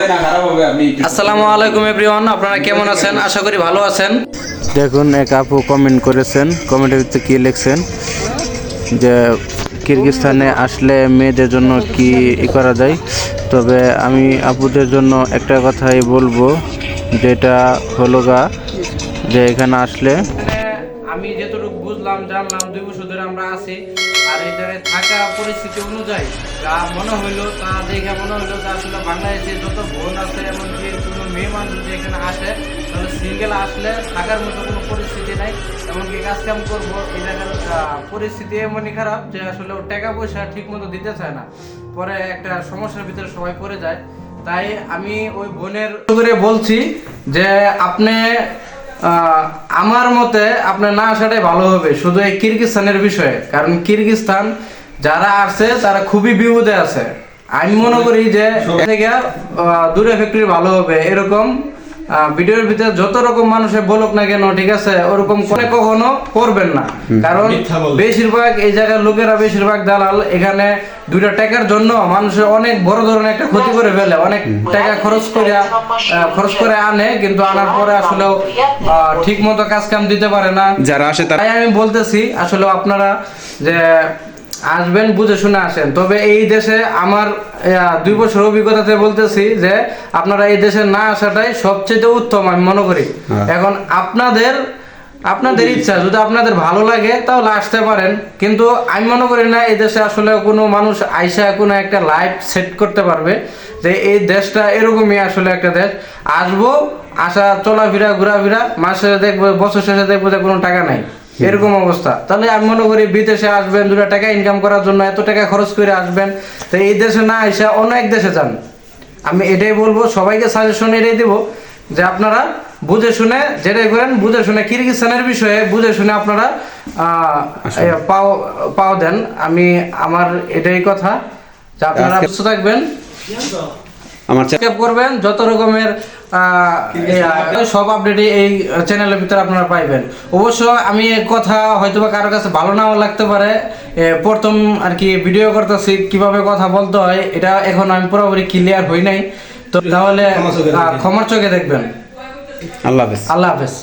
আসসালামু আলাইকুম এভরিওয়ান, আপনারা কেমন আছেন? আশা করি ভালো আছেন। দেখুন, এক আপু কমেন্ট করেছেন, কমেন্টের ভিতরে কি লিখছেন যে কিরগিজস্তানে আসলে মেয়েদের জন্য কি করা যায়। তবে আমি আপুদের জন্য একটা কথাই বলবো, যেটা হলো যে এখানে আসলে আমি যতটুকু বুঝলাম জানলাম 2 বছর ধরে আমরা আছি, আর এই জায়গায় থাকা পরিস্থিতি অনুযায়ী যা মনে হইলো তা দেখে মনে হইলো যে আসলে বাংলাদেশে যত বোন আছে এমনকি কোনো মেয়ে মানুষ যদি এখানে আসে তাহলে সিঙ্গেল আসলে থাকার মতো কোনো পরিস্থিতি নাই, এমনকি কাজ কাম করবো। এই জায়গার পরিস্থিতি এমনই খারাপ যে আসলে ও টাকা পয়সা ঠিক মতো দিতে চায় না, পরে একটা সমস্যার ভিতরে সবাই পড়ে যায়। তাই আমি ওই বোনের করে বলছি যে আপনি আমার মতে আপনার না আসাটাই ভালো হবে, শুধু এই কিরগিজস্তানের বিষয়ে। কারণ কিরগিজস্তান যারা আসছে তারা খুবই বিপদে আছে। আমি মনে করি যে থেকে দূরে ফ্যাক্টরি ভালো হবে। এরকম ভিডিওর ভিতরে যত রকম মানুষে বলুক না কেন, ঠিক আছে, ওরকম করে কখনো করবেন না। কারণ বেশিরভাগ এই জায়গার লোকেরা, বেশিরভাগ দালাল এখানে 2টা টাকার জন্য মানুষের অনেক বড় ধরনের একটা ক্ষতি করে ফেলে। অনেক টাকা খরচ করে আনে, কিন্তু আনার পরে আসলে ঠিক মতো কাজ কাম দিতে পারে না যারা আসে। তাই আমি বলতেছি আসলে আপনারা যে আসবেন বুঝে শুনে আসেন। তবে এই দেশে আমার 2 বছর অভিজ্ঞতাতে বলতেছি যে আপনারা এই দেশে না আসাটাই সবচেয়ে উত্তম আমি মনে করি। এখন আপনাদের ইচ্ছা, যদি আপনাদের ভালো লাগে তাহলে আসতে পারেন, কিন্তু আমি মনে করি না এই দেশে আসলে কোনো মানুষ আইসা কোনো একটা লাইফ সেট করতে পারবে যে এই দেশটা এরকমই আসলে একটা দেশ। আসবো, আসা চলাফেরা ঘোরাফেরা, মাসে দেখবো, বছর শেষে দেখবো যে কোনো টাকা নাই, এরকম অবস্থা। তাহলে আমি মনে করি বিদেশে আসবেন 2টা টাকা ইনকাম করার জন্য, এত টাকা খরচ করে আসবেন, তো এই দেশে না এসে অন্য এক দেশে যান। আমি এটাই বলবো, সবাইকে সাজেশন এটাই দেবো যে আপনারা বুঝে শুনে যেটাই করেন, বুঝে শুনে কিরগিজস্তানের বিষয়ে বুঝে শুনে আপনারা পাও দেন। আমার এটাই কথা যে আপনারা সুস্থ থাকবেন, আমার চেকআপ করবেন, যত রকমের সব আপডেট এই চ্যানেলের ভিতরে আপনারা পাইবেন। অবশ্য আমি কথা হয়তো বা কারোর কাছে ভালো নাও লাগতে পারে, প্রথম আর কি ভিডিও করতেছি, কিভাবে কথা বলতে হয় এটা এখন আমি পুরোপুরি ক্লিয়ার হই নাই, তো তাহলে ক্ষমার চোখে দেখবেন। আল্লাহ হাফেজ। আল্লাহ হাফেজ।